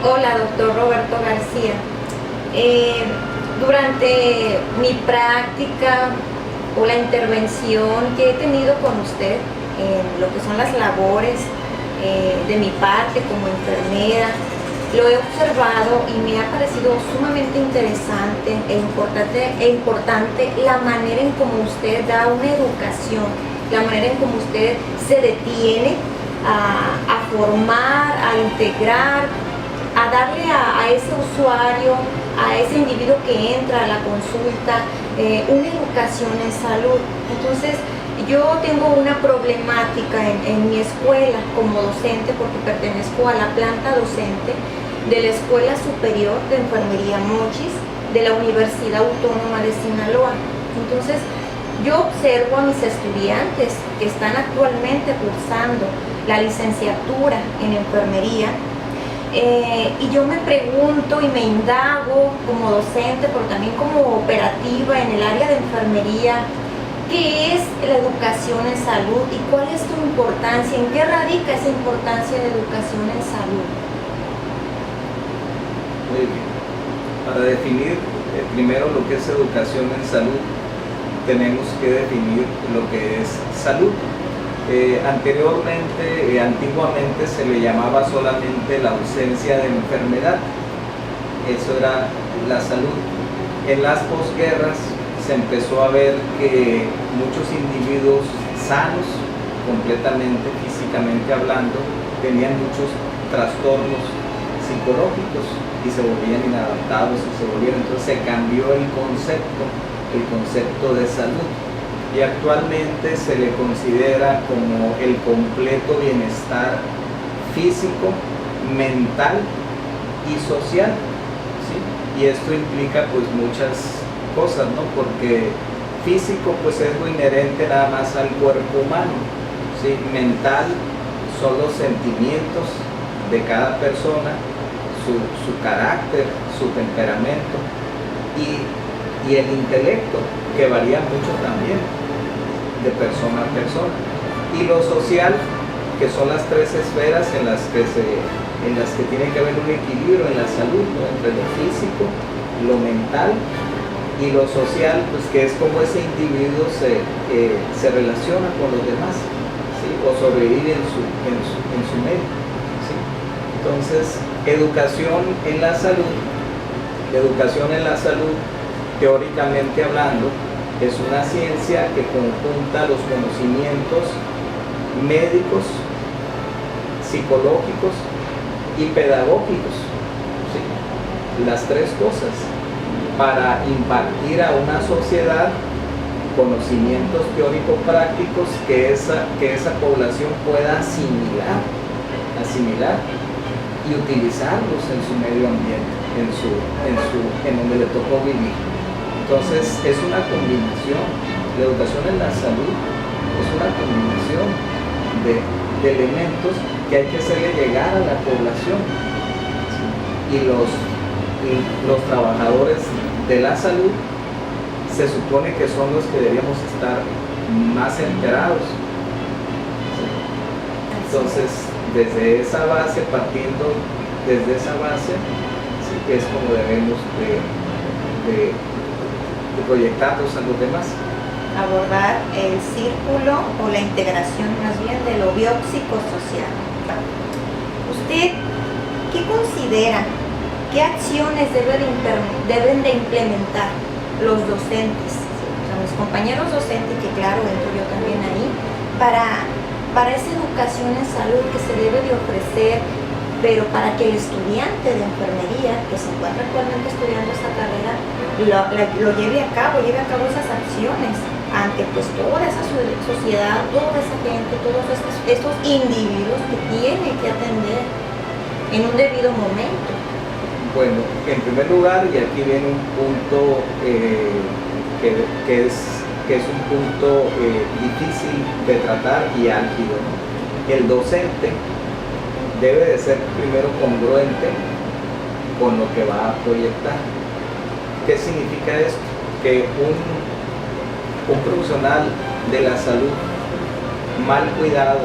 Hola, doctor Roberto García. Durante mi práctica o la intervención que he tenido con usted en lo que son las labores de mi parte como enfermera, lo he observado y me ha parecido sumamente interesante e importante la manera en cómo usted da una educación, la manera en cómo usted se detiene a formar, a integrar, a darle a ese usuario, a ese individuo que entra a la consulta, una educación en salud. Entonces, yo tengo una problemática en mi escuela como docente, porque pertenezco a la planta docente de la Escuela Superior de Enfermería Mochis de la Universidad Autónoma de Sinaloa. Entonces, yo observo a mis estudiantes que están actualmente cursando la licenciatura en enfermería, y yo me pregunto y me indago como docente, pero también como operativa en el área de enfermería, ¿qué es la educación en salud y cuál es su importancia? ¿En qué radica esa importancia de educación en salud? Muy bien. Para definir primero lo que es educación en salud, tenemos que definir lo que es salud. Antiguamente se le llamaba solamente la ausencia de enfermedad. Eso era la salud. En las posguerras se empezó a ver que muchos individuos sanos, completamente físicamente hablando, tenían muchos trastornos psicológicos y se volvían inadaptados entonces se cambió el concepto de salud, y actualmente se le considera como el completo bienestar físico, mental y social, ¿sí? Y esto implica pues muchas cosas, ¿no? Porque físico pues es lo inherente nada más al cuerpo humano, ¿sí? Mental son los sentimientos de cada persona, su carácter, su temperamento, y el intelecto, que varía mucho también de persona a persona, y lo social, que son las tres esferas en las que tiene que haber un equilibrio en la salud, ¿no? Entre lo físico, lo mental y lo social, pues que es como ese individuo se relaciona con los demás, ¿sí? O sobrevive en su medio, ¿sí? Entonces, educación en la salud, teóricamente hablando, es una ciencia que conjunta los conocimientos médicos, psicológicos y pedagógicos, ¿sí? Las tres cosas, para impartir a una sociedad conocimientos teóricos prácticos que esa población pueda asimilar y utilizarlos en su medio ambiente, en donde le tocó vivir. Entonces es una combinación, la educación en la salud es una combinación de elementos que hay que hacerle llegar a la población, ¿sí? Y los trabajadores de la salud se supone que son los que deberíamos estar más enterados, ¿sí? Entonces, partiendo desde esa base, sí, que es como debemos de proyectarlos a los demás. Abordar el círculo o la integración más bien de lo biopsicosocial. ¿Usted qué considera? ¿Qué acciones deben de implementar los docentes, o sea, mis compañeros docentes, que claro, entro yo también ahí, para esa educación en salud que se debe de ofrecer, pero para que el estudiante de enfermería que se encuentra actualmente estudiando esta carrera lo lleve a cabo esas acciones ante pues toda esa sociedad, toda esa gente, todos estos individuos que tiene que atender en un debido momento? Bueno, en primer lugar, y aquí viene un punto que es un punto difícil de tratar y álgido, ¿no? El docente debe de ser primero congruente con lo que va a proyectar. ¿Qué significa esto? Que un profesional de la salud mal cuidado,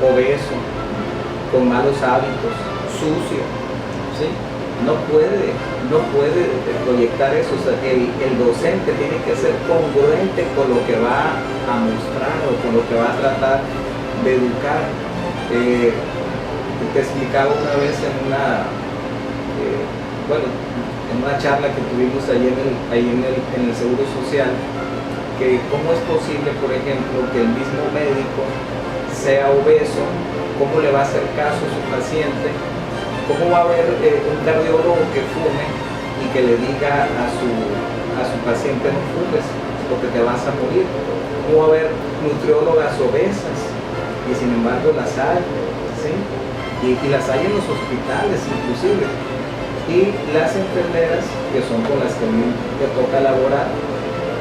obeso, con malos hábitos, sucio, ¿sí? No puede proyectar eso. O sea, el docente tiene que ser congruente con lo que va a mostrar o con lo que va a tratar de educar. Te explicaba una vez en una charla que tuvimos ahí en el Seguro Social, que cómo es posible, por ejemplo, que el mismo médico sea obeso, cómo le va a hacer caso a su paciente, cómo va a haber un cardiólogo que fume y que le diga a su paciente no fumes porque te vas a morir, cómo va a haber nutriólogas obesas y sin embargo las hay, ¿sí? Y las hay en los hospitales inclusive, y las enfermeras, que son con las que a mí me toca laborar,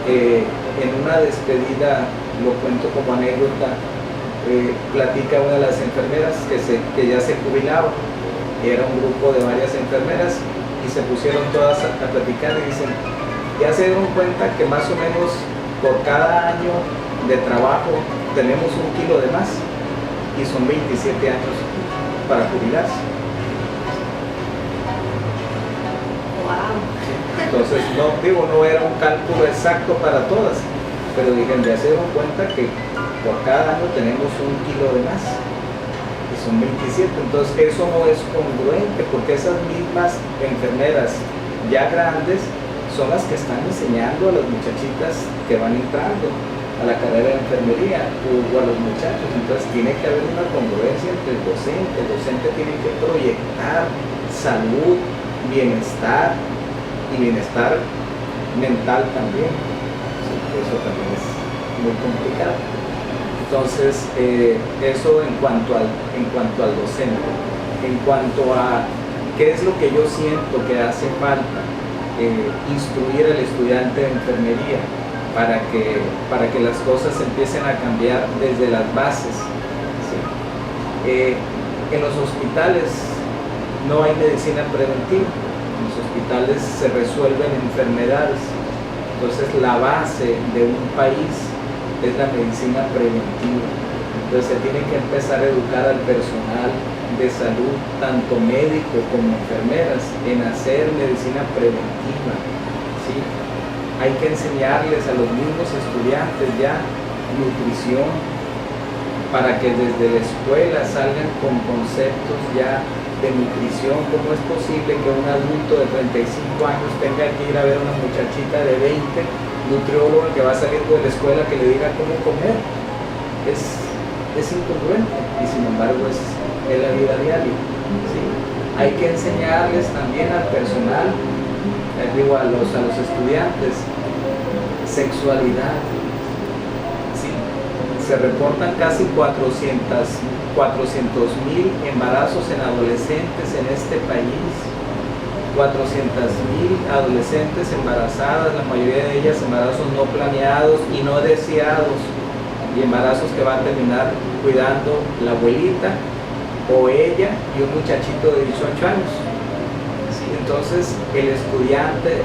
en una despedida, lo cuento como anécdota, platica una de las enfermeras que ya se jubilaba, era un grupo de varias enfermeras y se pusieron todas a platicar y dicen, ya se dieron cuenta que más o menos por cada año de trabajo tenemos 1 kilo de más y son 27 años para jubilarse. Wow. Entonces, no era un cálculo exacto para todas, pero dijeron, ya se dieron cuenta que por cada año tenemos 1 kilo de más y son 27. Entonces, eso no es congruente porque esas mismas enfermeras ya grandes son las que están enseñando a las muchachitas que van entrando a la carrera de enfermería o a los muchachos. Entonces tiene que haber una congruencia entre el docente tiene que proyectar salud, bienestar y bienestar mental también. Sí, eso también es muy complicado. Entonces, eso en cuanto al docente. En cuanto a qué es lo que yo siento que hace falta, instruir al estudiante de enfermería para que las cosas empiecen a cambiar desde las bases. ¿Sí? En los hospitales no hay medicina preventiva, en los hospitales se resuelven enfermedades. Entonces la base de un país es la medicina preventiva. Entonces se tiene que empezar a educar al personal de salud, tanto médico como enfermeras, en hacer medicina preventiva. ¿Sí? Hay que enseñarles a los mismos estudiantes ya nutrición, para que desde la escuela salgan con conceptos ya de nutrición. ¿Cómo es posible que un adulto de 35 años tenga que ir a ver a una muchachita de 20, nutrióloga, que va saliendo de la escuela, que le diga cómo comer? Es incongruente y sin embargo es la vida diaria. ¿Sí? Hay que enseñarles también al personal, a los estudiantes, sexualidad. ¿Sí? Se reportan casi 400,000 embarazos en adolescentes en este país. 400,000 adolescentes embarazadas, la mayoría de ellas embarazos no planeados y no deseados, y embarazos que van a terminar cuidando la abuelita o ella y un muchachito de 18 años. ¿Sí? Entonces el estudiante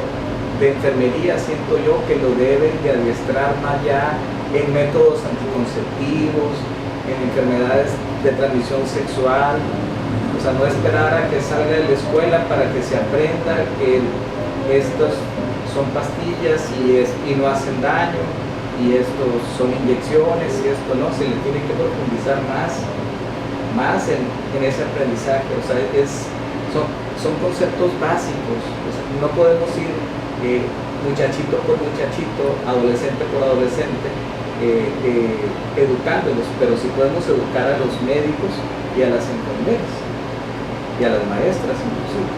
de enfermería, siento yo que lo deben de adiestrar más ya en métodos anticonceptivos, en enfermedades de transmisión sexual. O sea, no esperar a que salga de la escuela para que se aprenda que estos son pastillas y no hacen daño, y estos son inyecciones, y esto no, se le tiene que profundizar más en ese aprendizaje. O sea, son conceptos básicos. O sea, no podemos ir muchachito por muchachito, adolescente por adolescente, educándolos, pero sí podemos educar a los médicos y a las enfermeras y a las maestras inclusive.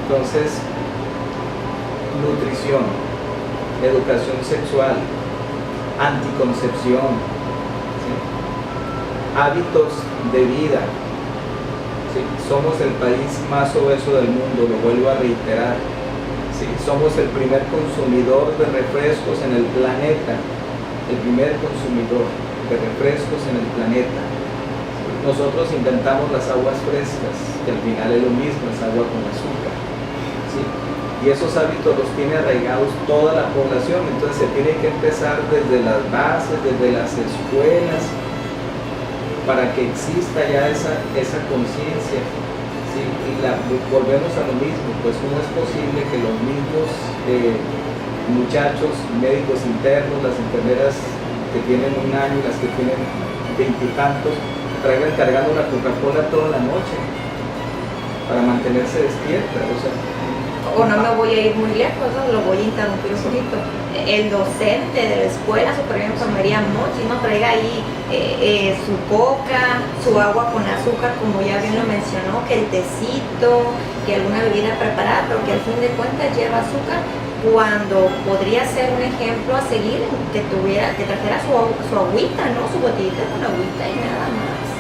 Entonces, nutrición, educación sexual, anticoncepción, ¿sí? Hábitos de vida. ¿Sí? Somos el país más obeso del mundo, lo vuelvo a reiterar. ¿Sí? Somos el primer consumidor de refrescos en el planeta, el primer consumidor de refrescos en el planeta. ¿Sí? Nosotros inventamos las aguas frescas, que al final es lo mismo, es agua con azúcar. ¿Sí? Y esos hábitos los tiene arraigados toda la población. Entonces se tiene que empezar desde las bases, desde las escuelas, para que exista ya esa conciencia. Sí, y volvemos a lo mismo, pues no es posible que los mismos muchachos, médicos internos, las enfermeras que tienen 1 año y las que tienen 20 y tantos, traigan cargando la Coca-Cola toda la noche para mantenerse despiertas. O no me voy a ir muy lejos, ¿no? Lo voy a interrumpir un poquito. El docente de la Escuela Superior de Enfermería Mochi no traiga ahí su coca, su agua con azúcar, como ya bien lo mencionó, que el tecito, que alguna bebida preparada, pero que al fin de cuentas lleva azúcar, cuando podría ser un ejemplo a seguir, que trajera su agüita, ¿no? Su botellita con agüita y nada más.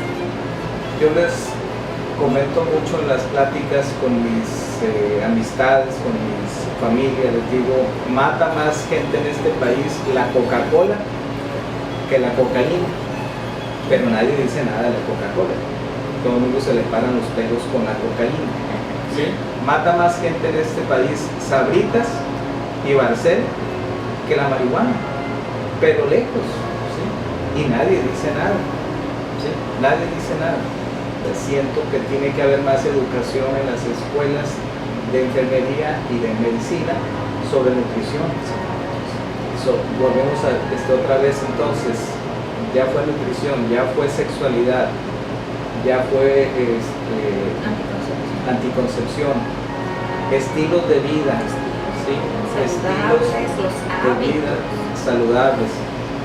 Yo les comento mucho en las pláticas con mis amistades, con mis familias, les digo, mata más gente en este país la Coca-Cola que la cocaína, pero nadie dice nada de la Coca-Cola. Todo el mundo se le paran los pelos con la cocaína. ¿Sí? Mata más gente en este país Sabritas y Barcel que la marihuana, pero lejos, ¿sí? Y nadie dice nada, ¿sí? Nadie dice nada. Siento que tiene que haber más educación en las escuelas de enfermería y de medicina sobre nutrición. Volvemos a otra vez entonces, ya fue nutrición, ya fue sexualidad, ya fue anticoncepción, estilos de vida, ¿sí? Estilos de vida saludables,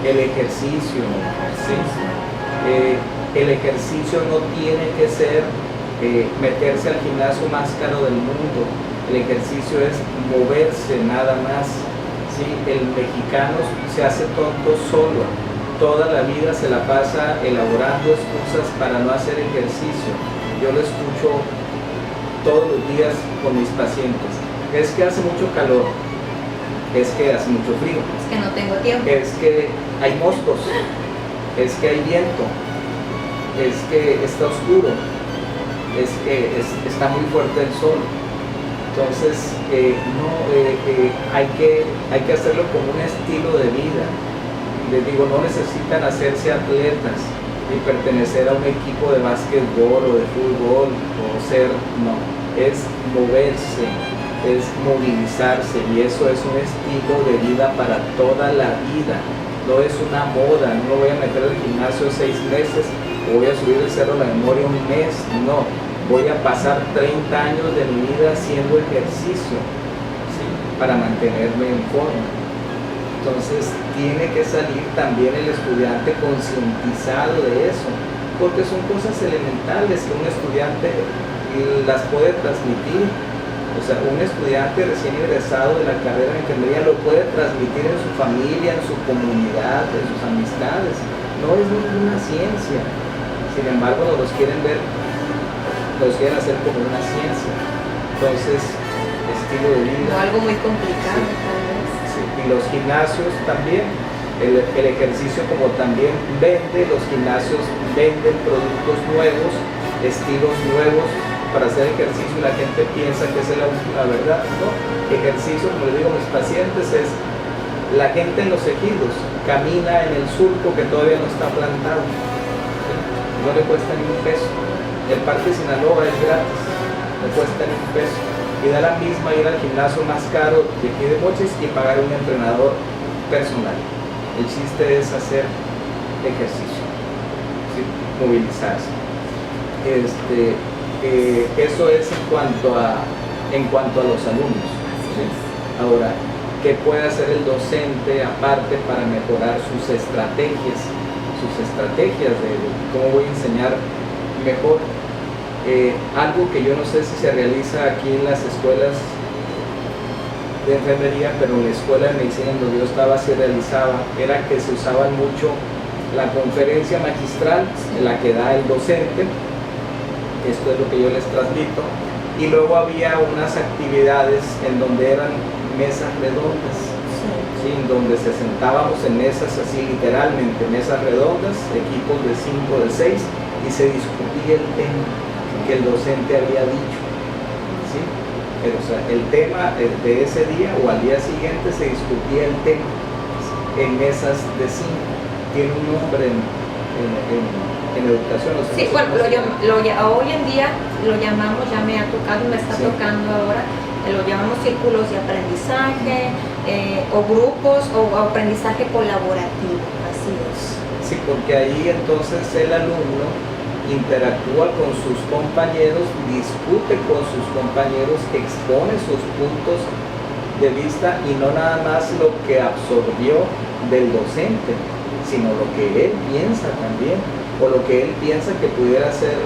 el ejercicio, ¿sí? El ejercicio no tiene que ser meterse al gimnasio más caro del mundo. El ejercicio es moverse nada más. ¿Sí? El mexicano se hace tonto solo. Toda la vida se la pasa elaborando excusas para no hacer ejercicio. Yo lo escucho todos los días con mis pacientes. Es que hace mucho calor. Es que hace mucho frío. Es que no tengo tiempo. Es que hay moscos. Es que hay viento. Es que está oscuro, es que está muy fuerte el sol. Entonces hay que hacerlo como un estilo de vida. Les digo, no necesitan hacerse atletas ni pertenecer a un equipo de básquetbol o de fútbol o es moverse, es movilizarse, y eso es un estilo de vida para toda la vida. No es una moda, no me voy a meter al gimnasio 6 meses, o voy a subir el Cerro de la Memoria 1 mes, no, voy a pasar 30 años de mi vida haciendo ejercicio, ¿sí? Para mantenerme en forma. Entonces tiene que salir también el estudiante concientizado de eso, porque son cosas elementales que un estudiante las puede transmitir. O sea, un estudiante recién egresado de la carrera de enfermería lo puede transmitir en su familia, en su comunidad, en sus amistades. No es ninguna ciencia. Sin embargo, nos los quieren hacer como una ciencia. Entonces, estilo de vida. No, algo muy complicado, sí. Tal vez. Sí. Y los gimnasios también. El ejercicio, como también los gimnasios venden productos nuevos, estilos nuevos para hacer ejercicio, y la gente piensa que esa es la verdad. No, ejercicio, como le digo a mis pacientes, es la gente en los ejidos camina en el surco que todavía no está plantado, ¿sí? No le cuesta ni un peso. El Parque Sinaloa es gratis, no cuesta ni un peso, y da la misma ir al gimnasio más caro de aquí de Mochis y pagar un entrenador personal. El chiste es hacer ejercicio, ¿sí? Movilizarse. Eso es en cuanto a los alumnos, ¿sí? Ahora, ¿qué puede hacer el docente aparte para mejorar sus estrategias de cómo voy a enseñar mejor? Algo que yo no sé si se realiza aquí en las escuelas de enfermería, pero en la escuela de medicina en donde yo estaba se realizaba, era que se usaba mucho la conferencia magistral, la que da el docente. Esto es lo que yo les transmito, y luego había unas actividades en donde eran mesas redondas, ¿sí? En donde se sentábamos en mesas así, literalmente mesas redondas, equipos de 5, de 6, y se discutía el tema que el docente había dicho, ¿sí? Pero, o sea, el tema de ese día o al día siguiente se discutía el tema en mesas de 5, tiene un nombre en educación. Sí, bueno, hoy en día lo llamamos, ya me ha tocado y me está tocando ahora, lo llamamos círculos de aprendizaje o grupos o aprendizaje colaborativo, así es. Sí, porque ahí entonces el alumno interactúa con sus compañeros, discute con sus compañeros, expone sus puntos de vista y no nada más lo que absorbió del docente, sino lo que él piensa también, o lo que él piensa que pudiera ser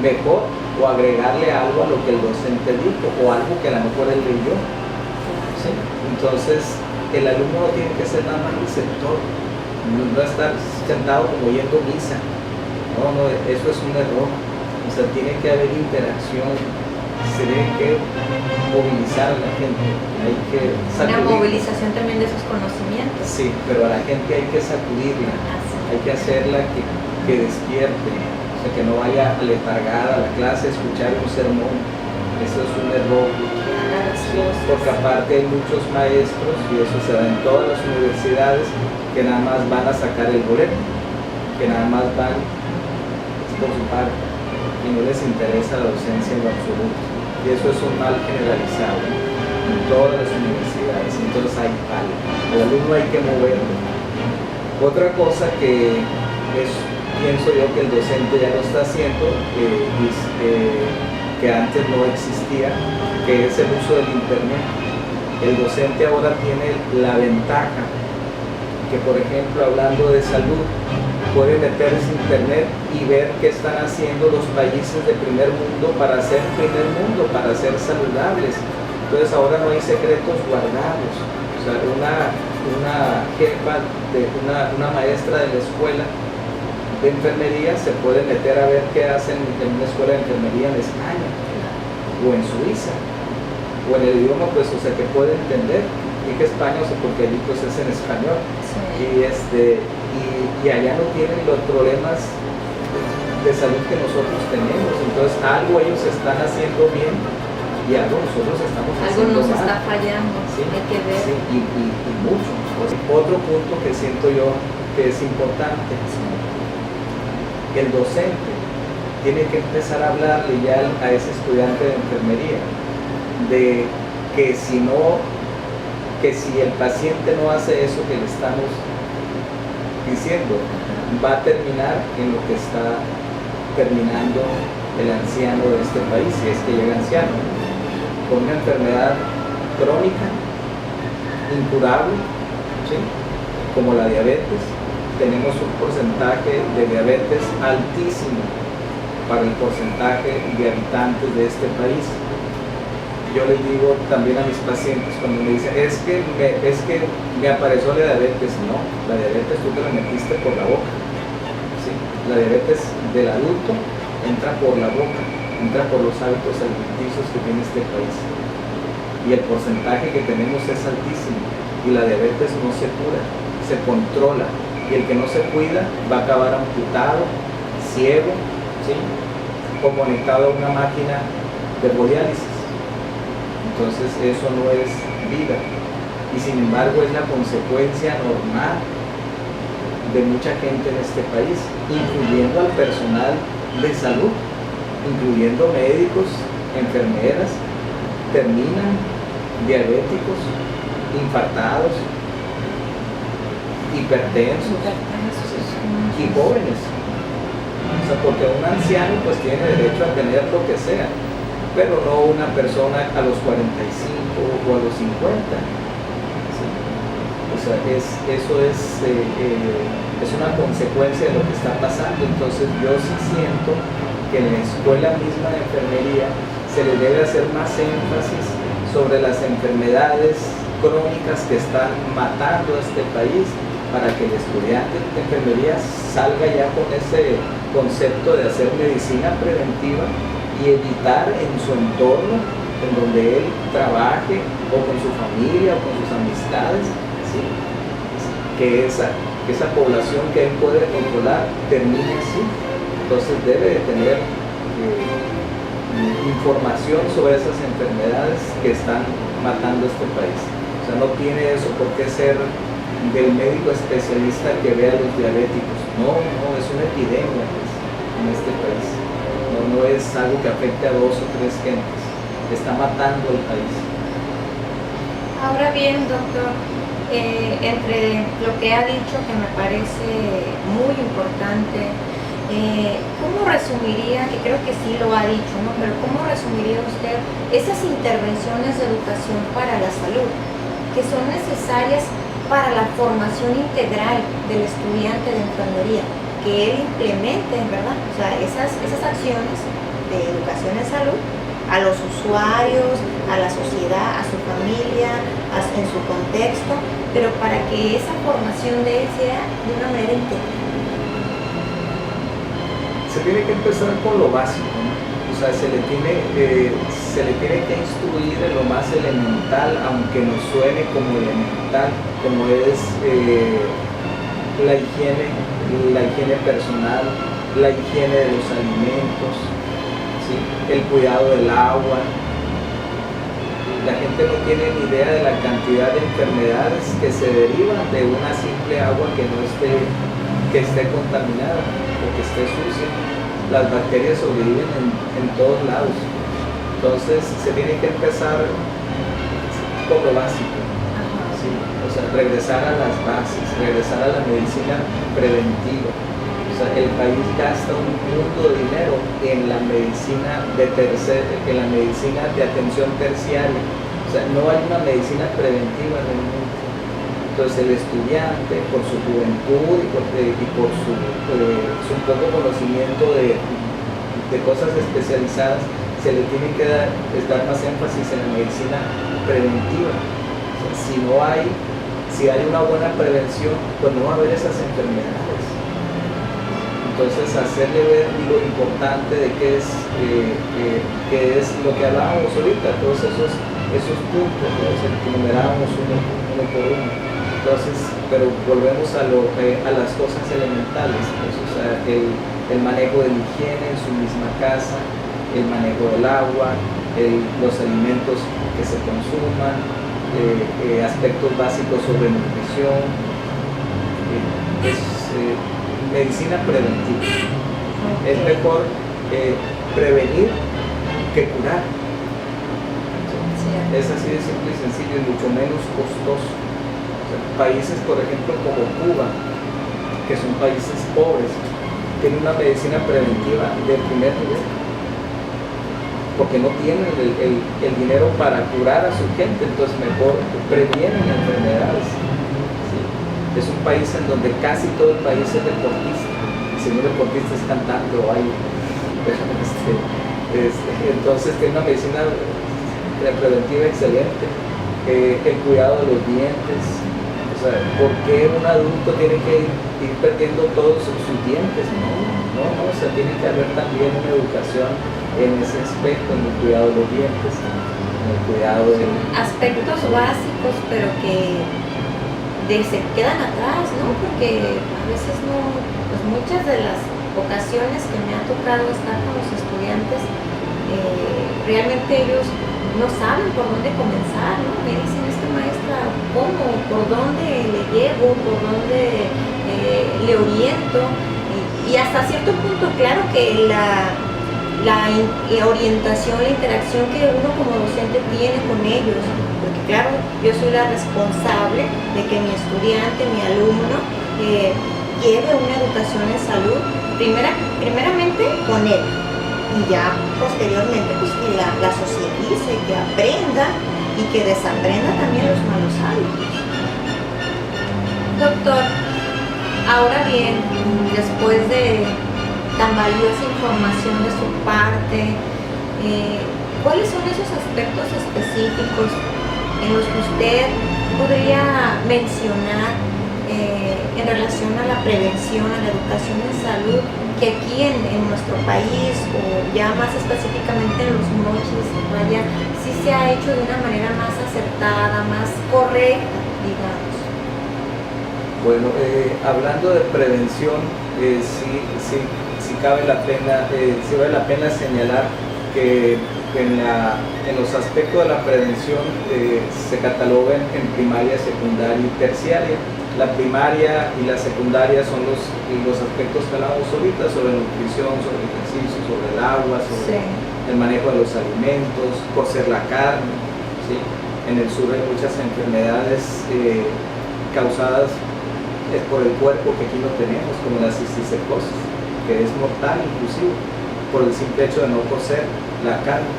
mejor, o agregarle algo a lo que el docente dijo, o algo que a lo mejor él leyó. ¿Sí? Entonces, el alumno no tiene que ser nada más receptor, no estar sentado como oyendo misa. No, eso es un error. O sea, tiene que haber interacción, se tiene que movilizar a la gente, hay que sacudir. Una movilización también de sus conocimientos. Sí, pero a la gente hay que sacudirla, hay que hacerla que despierte, o sea, que no vaya letargada a la clase a escuchar un sermón. Eso es un error. Sí, porque aparte hay muchos maestros, y eso se da en todas las universidades, que nada más van a sacar el boleto, que nada más van por su parte y no les interesa la docencia en lo absoluto, y eso es un mal generalizado en todas las universidades. Entonces hay fallo, el alumno hay que moverlo. Otra cosa que pienso yo que el docente ya lo está haciendo, que antes no existía, que es el uso del internet. El docente ahora tiene la ventaja que, por ejemplo, hablando de salud, puede meterse en internet y ver qué están haciendo los países de primer mundo para ser primer mundo, para ser saludables. Entonces ahora no hay secretos guardados. O sea, una jefa, una maestra de la escuela de enfermería se puede meter a ver qué hacen en una escuela de enfermería en España o en Suiza o en el idioma, pues, o sea, que puede entender. Dije España, o sea, porque allí pues es en español. Sí. Y allá no tienen los problemas de salud que nosotros tenemos. Entonces algo ellos están haciendo bien y algo nosotros estamos haciendo mal. Algo nos está fallando, sí, hay que ver. sí, y mucho. Otro punto que siento yo que es importante, el docente tiene que empezar a hablarle ya a ese estudiante de enfermería de que si el paciente no hace eso que le estamos diciendo, va a terminar en lo que está terminando el anciano de este país, si es que llega anciano, con una enfermedad crónica, incurable, ¿sí? Como la diabetes. Tenemos un porcentaje de diabetes altísimo para el porcentaje de habitantes de este país. Yo les digo también a mis pacientes cuando me dicen, es que me apareció la diabetes. No, la diabetes tú te la metiste por la boca. ¿Sí? La diabetes del adulto entra por la boca, entra por los hábitos alimenticios que tiene este país. Y el porcentaje que tenemos es altísimo. Y la diabetes no se cura, se controla. Y el que no se cuida va a acabar amputado, ciego, ¿sí? O conectado a una máquina de hemodiálisis. Entonces eso no es vida, y sin embargo es la consecuencia normal de mucha gente en este país, incluyendo al personal de salud, incluyendo médicos, enfermeras, terminan diabéticos, infartados, hipertensos y jóvenes. O sea, porque un anciano pues tiene derecho a tener lo que sea, pero no una persona a los 45 o a los 50. ¿Sí? O sea, eso es una consecuencia de lo que está pasando. Entonces yo sí siento que en la escuela misma de enfermería se le debe hacer más énfasis sobre las enfermedades crónicas que están matando a este país, para que el estudiante de enfermería salga ya con ese concepto de hacer medicina preventiva y evitar en su entorno, en donde él trabaje, o con su familia, o con sus amistades, ¿sí? que esa población que él puede controlar termine así. Entonces debe de tener información sobre esas enfermedades que están matando a este país. O sea, no tiene eso por qué ser del médico especialista que ve a los diabéticos. No, es una epidemia pues, en este país. No es algo que afecte a 2 o 3 gentes. Está matando al país. Ahora bien, doctor, entre lo que ha dicho, que me parece muy importante, ¿cómo resumiría, que creo que sí lo ha dicho, ¿no? Pero ¿cómo resumiría usted esas intervenciones de educación para la salud que son necesarias para la formación integral del estudiante de enfermería, que él implemente, ¿verdad? O sea, esas acciones de educación en salud a los usuarios, a la sociedad, a su familia, en su contexto, pero para que esa formación de él sea de una manera integral. Se tiene que empezar con lo básico, ¿no? O sea, se le tiene que instruir en lo más elemental, aunque nos suene como elemental, como es la higiene personal, la higiene de los alimentos, ¿sí? El cuidado del agua. La gente no tiene ni idea de la cantidad de enfermedades que se derivan de una simple agua que esté contaminada o que esté sucia. Las bacterias sobreviven en todos lados. Entonces se tiene que empezar con lo básico, ¿sí? O sea, regresar a las bases, regresar a la medicina preventiva. O sea, el país gasta un mundo de dinero en la medicina de atención terciaria. O sea, no hay una medicina preventiva en el mundo. Entonces el estudiante, por su juventud y por su poco conocimiento de cosas especializadas, se le tiene que dar más énfasis en la medicina preventiva. O sea, si hay una buena prevención, pues no va a haber esas enfermedades. Entonces hacerle ver lo importante de qué es lo que hablábamos ahorita, todos esos puntos, ¿no? O sea, que enumerábamos uno por uno. Entonces, pero volvemos a las cosas elementales, pues, o sea, el manejo de la higiene en su misma casa, el manejo del agua, los alimentos que se consuman, aspectos básicos sobre nutrición, medicina preventiva. Es mejor prevenir que curar. Es así de simple y sencillo y mucho menos costoso. Países, por ejemplo, como Cuba, que son países pobres, tienen una medicina preventiva de primer nivel, porque no tienen el dinero para curar a su gente, entonces mejor previenen enfermedades. ¿Sí? Es un país en donde casi todo el país es deportista, si no deportista es cantante o baile. Entonces tiene una medicina preventiva excelente, el cuidado de los dientes. O sea, ¿por qué un adulto tiene que ir perdiendo todos sus dientes? No, o sea, tiene que haber también una educación en ese aspecto, en el cuidado de los dientes, en el cuidado de... Aspectos básicos, pero que se quedan atrás, ¿no? Porque a veces pues muchas de las ocasiones que me ha tocado estar con los estudiantes, realmente ellos no saben por dónde comenzar, ¿no? Me dicen, maestra, ¿cómo? ¿Por dónde le llevo? ¿Por dónde le oriento? Y hasta cierto punto, claro que la orientación, la interacción que uno como docente tiene con ellos, porque claro, yo soy la responsable de que mi estudiante, mi alumno, lleve una educación en salud, primeramente con él, y ya posteriormente pues que la socialice, que aprenda y que desaprenda también los malos hábitos. Doctor, ahora bien, después de tan valiosa información de su parte, ¿cuáles son esos aspectos específicos en los que usted podría mencionar en relación a la prevención, a la educación en salud, que aquí en nuestro país, o ya más específicamente en los mochis, vaya, sí se ha hecho de una manera más acertada, más correcta, digamos? Bueno, hablando de prevención, sí vale la pena señalar que en los aspectos de la prevención se catalogan en primaria, secundaria y terciaria. La primaria y la secundaria son los aspectos que hablamos ahorita, sobre nutrición, sobre el ejercicio, sobre el agua, sobre el manejo de los alimentos, cocer la carne, ¿sí? En el sur hay muchas enfermedades causadas por el cuerpo que aquí no tenemos, como la cisticercosis, que es mortal inclusive, por el simple hecho de no cocer la carne,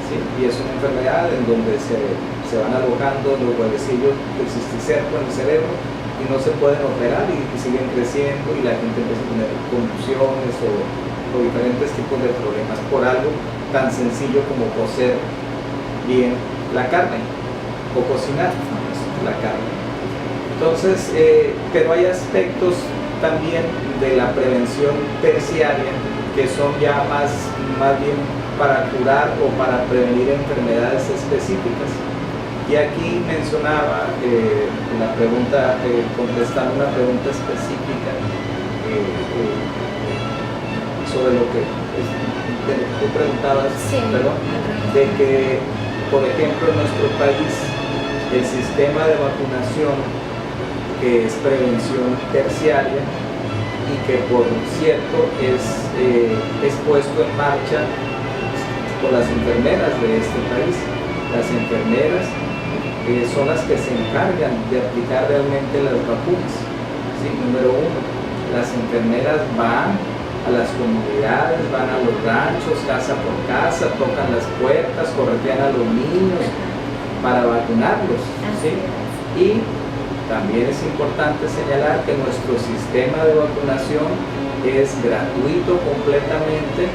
¿sí? Y es una enfermedad en donde se van alojando los huevecillos del cisticerco en el cerebro y no se pueden operar y siguen creciendo y la gente empieza a tener convulsiones o diferentes tipos de problemas por algo tan sencillo como cocer bien la carne o cocinar la carne. Entonces, pero hay aspectos también de la prevención terciaria que son ya más bien para curar o para prevenir enfermedades específicas. Y aquí mencionaba la pregunta, contestando una pregunta específica sobre lo que tú preguntabas, perdón, de que, por ejemplo, en nuestro país el sistema de vacunación, que es prevención terciaria y que por cierto es puesto en marcha por las enfermeras de este país. Las enfermeras son las que se encargan de aplicar realmente las vacunas. ¿Sí? Número uno, las enfermeras van a las comunidades, van a los ranchos, casa por casa, tocan las puertas, corretean a los niños para vacunarlos. ¿Sí? Y también es importante señalar que nuestro sistema de vacunación es gratuito completamente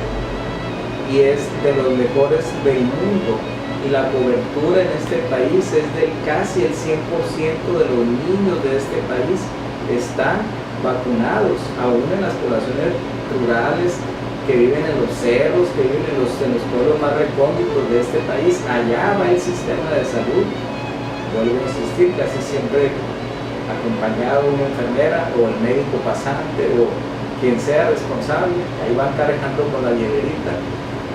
y es de los mejores del mundo. Y la cobertura en este país es del casi el 100% de los niños de este país están vacunados, aún en las poblaciones rurales que viven en los cerros, que viven en los pueblos más recónditos de este país. Allá va el sistema de salud, vuelvo a insistir, casi siempre acompañado de una enfermera o el médico pasante o quien sea responsable. Ahí van cargando con la hiederita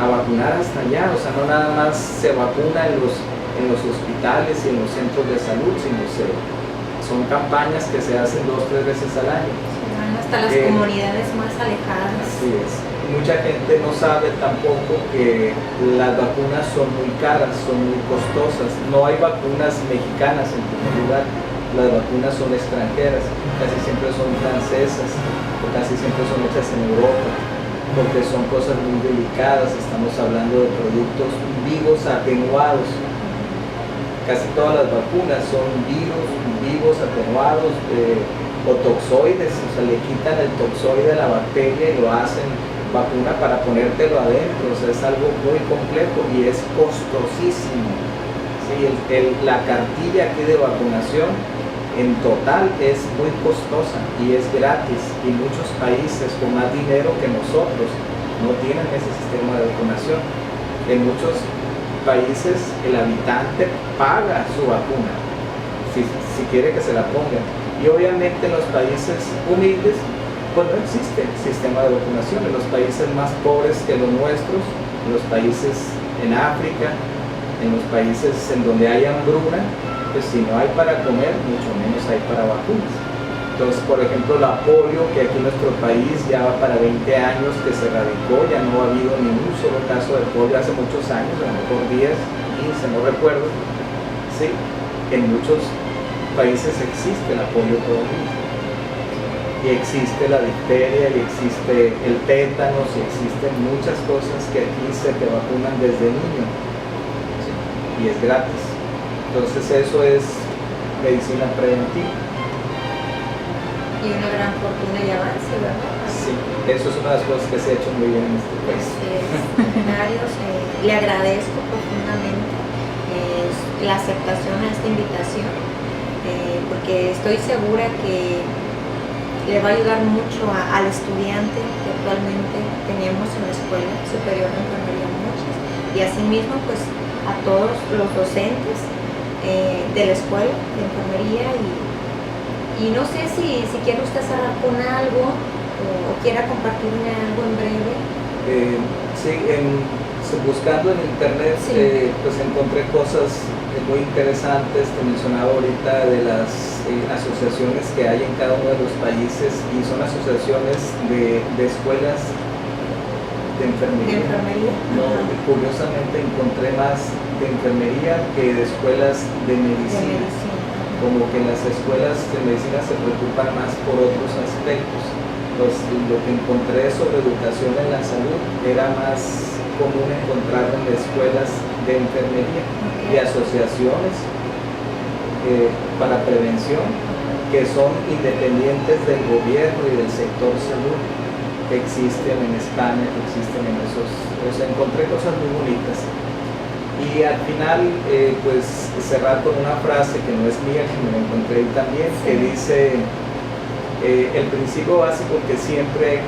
a vacunar hasta allá. O sea, no nada más se vacuna en los hospitales y en los centros de salud, sino son campañas que se hacen 2 o 3 veces al año. Hasta las comunidades más alejadas. Así es. Mucha gente no sabe tampoco que las vacunas son muy caras, son muy costosas. No hay vacunas mexicanas en primer lugar. Las vacunas son extranjeras, casi siempre son francesas, o casi siempre son hechas en Europa, porque son cosas muy delicadas. Estamos hablando de productos vivos atenuados. Casi todas las vacunas son vivos atenuados o toxoides, o sea, le quitan el toxoide a la bacteria y lo hacen vacuna para ponértelo adentro. O sea, es algo muy complejo y es costosísimo. Sí, la cartilla aquí de vacunación en total es muy costosa y es gratis, y muchos países con más dinero que nosotros no tienen ese sistema de vacunación. En muchos países el habitante paga su vacuna si quiere que se la pongan, y obviamente en los países humildes pues no existe sistema de vacunación. En los países más pobres que los nuestros, en los países en África, en los países en donde hay hambruna, pues si no hay para comer, mucho menos hay para vacunas. Entonces, por ejemplo, la polio, que aquí en nuestro país ya va para 20 años que se erradicó, ya no ha habido ni un solo caso de polio hace muchos años, a lo mejor 10, 15, no recuerdo. Sí, en muchos países existe la polio todavía. Y existe la difteria, y existe el tétanos, y existen muchas cosas que aquí se te vacunan desde niño. ¿Sí? Y es gratis. Entonces eso es medicina preventiva. Y una gran fortuna y avance, ¿verdad? Sí, eso es una de las cosas que se ha hecho muy bien en este país. Seminarios, le agradezco profundamente la aceptación a esta invitación, porque estoy segura que le va a ayudar mucho al estudiante que actualmente tenemos en la Escuela Superior de Enfermería Mochis, y asimismo pues a todos los docentes de la Escuela de Enfermería, y no sé si quiere usted cerrar con algo o quiera compartirme algo en breve. Sí, buscando en internet, sí. Pues encontré cosas muy interesantes. Te mencionaba ahorita de las asociaciones que hay en cada uno de los países, y son asociaciones de escuelas de enfermería. No, curiosamente encontré más de enfermería que de escuelas de medicina. Como que las escuelas de medicina se preocupan más por otros aspectos. Pues lo que encontré sobre educación en la salud era más común encontrarlo en escuelas de enfermería y asociaciones para prevención que son independientes del gobierno y del sector salud, que existen en España, que existen en esos. O sea, encontré cosas muy bonitas. Y al final, pues cerrar con una frase que no es mía, que me la encontré también, que dice: el principio básico que siempre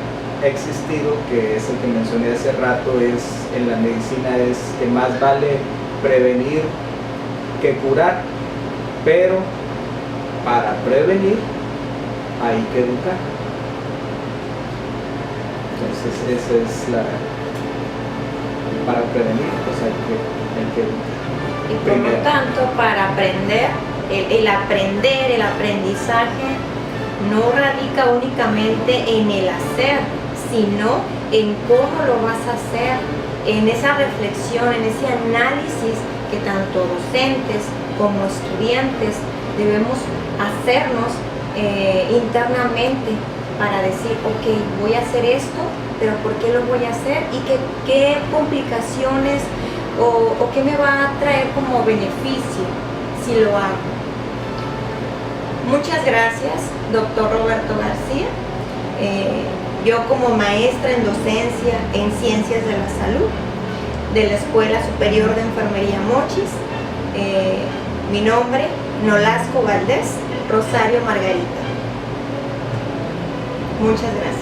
ha existido, que es el que mencioné hace rato, es en la medicina, es que más vale prevenir que curar, pero para prevenir hay que educar. Entonces esa es la... Para prevenir, pues hay que educar. Y por lo tanto, para aprender, el aprendizaje no radica únicamente en el hacer, sino en cómo lo vas a hacer, en esa reflexión, en ese análisis que tanto docentes como estudiantes debemos hacernos internamente para decir: ok, voy a hacer esto, pero ¿por qué lo voy a hacer? ¿Y qué complicaciones o qué me va a traer como beneficio si lo hago? Muchas gracias, doctor Roberto García. Yo como maestra en docencia en Ciencias de la Salud de la Escuela Superior de Enfermería Mochis, mi nombre, Nolasco Valdés Rosario Margarita. Muchas gracias.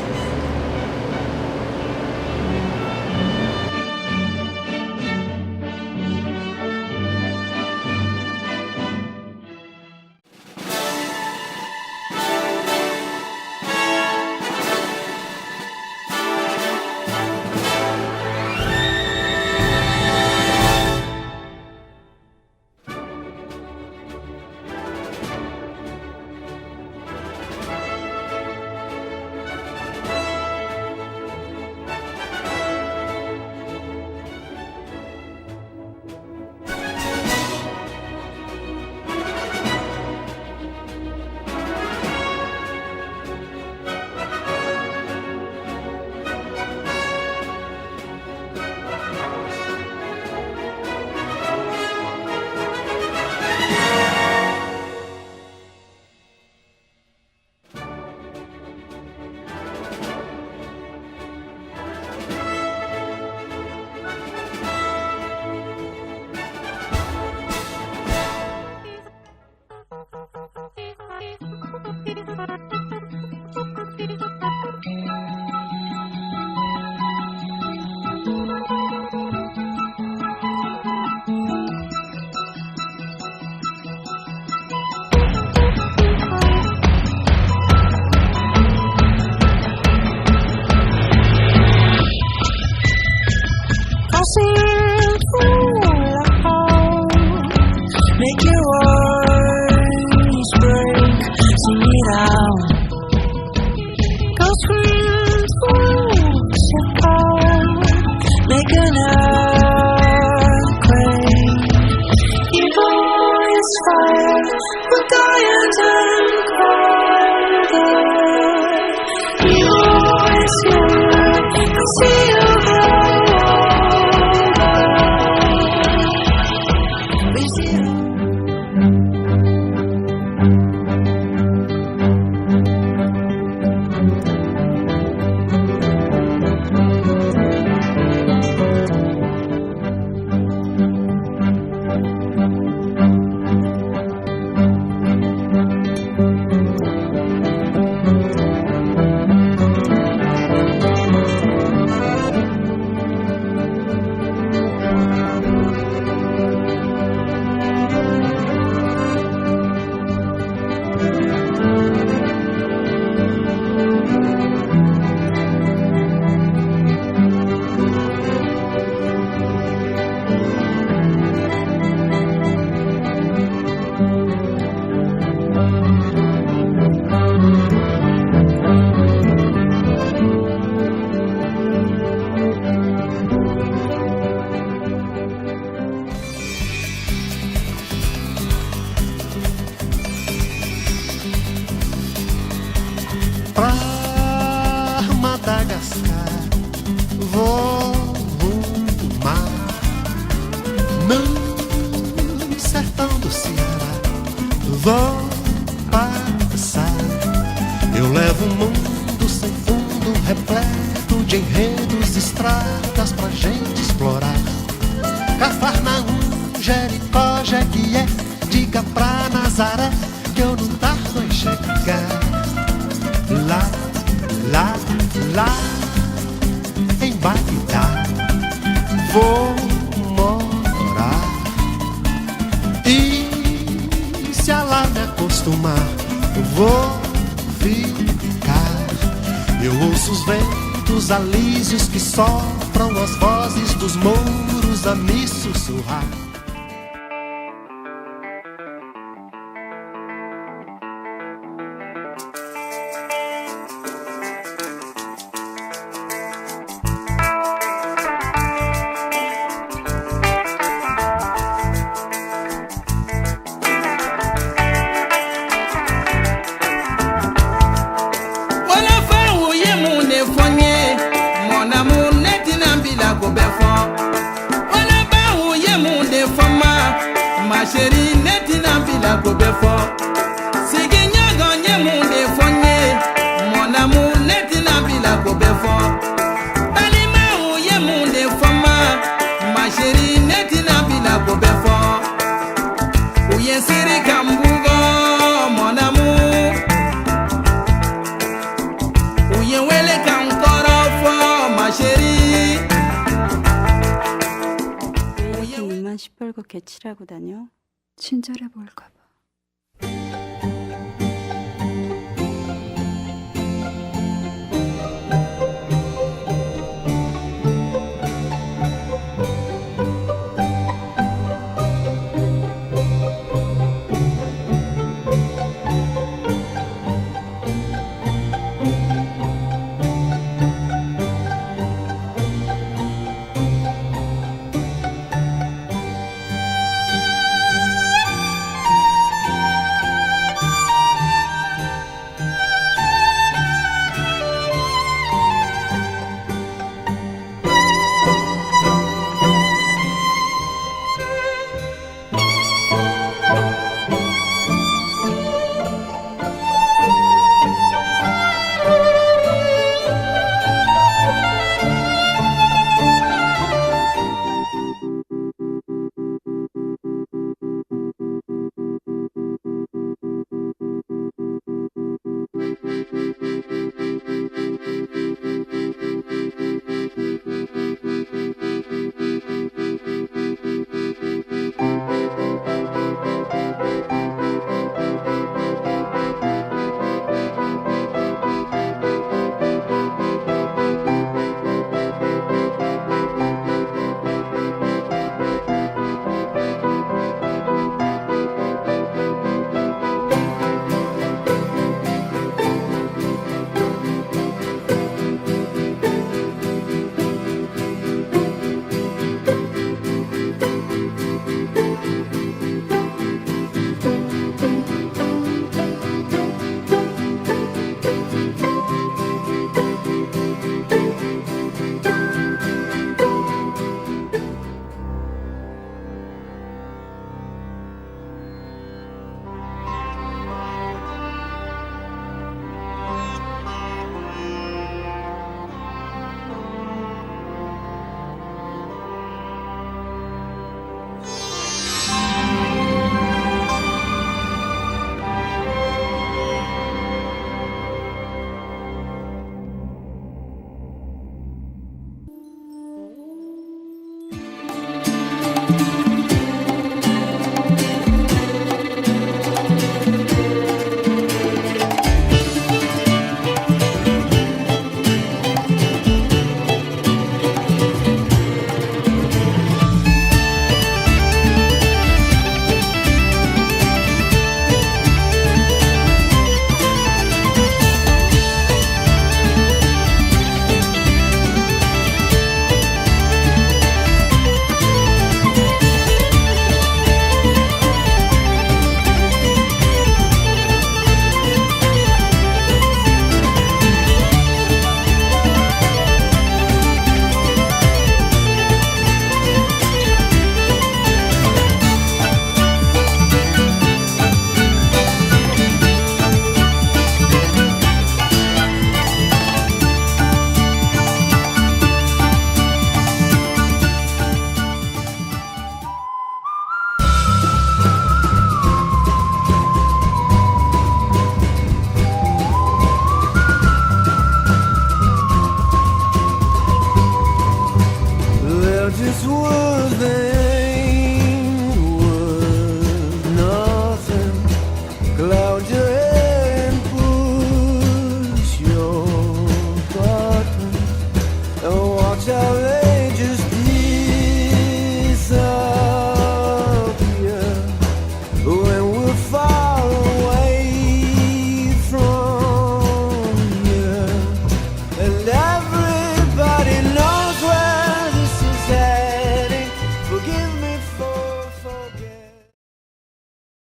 Madagascar, vou rumo mar, no sertão do Ceará, vou passar. Eu levo um mundo sem fundo, repleto de enredos, estradas pra gente explorar. Cafarnaum, Jericó, Jequié, diga pra Nazaré que eu não tardo em chegar. Lá, lá, lá, em Bagdá, vou morar. E se a lá me acostumar, vou ficar. Eu ouço os ventos alísios que sopram as vozes dos mouros a me sussurrar. Ma chérie, netina bila ko befo. Sigi nyago nyemu de fonye. Mon amour, netina bila ko befo. Balima ou yemu de foma. Ma chérie, netina bila ko befo. Ou yen siri kambugo, mon amour. Ou yen wele kankoro fo, ma chérie. 왜 이렇게 입만 시뻘겋게 칠하고 다녀? 친절해 보일까봐.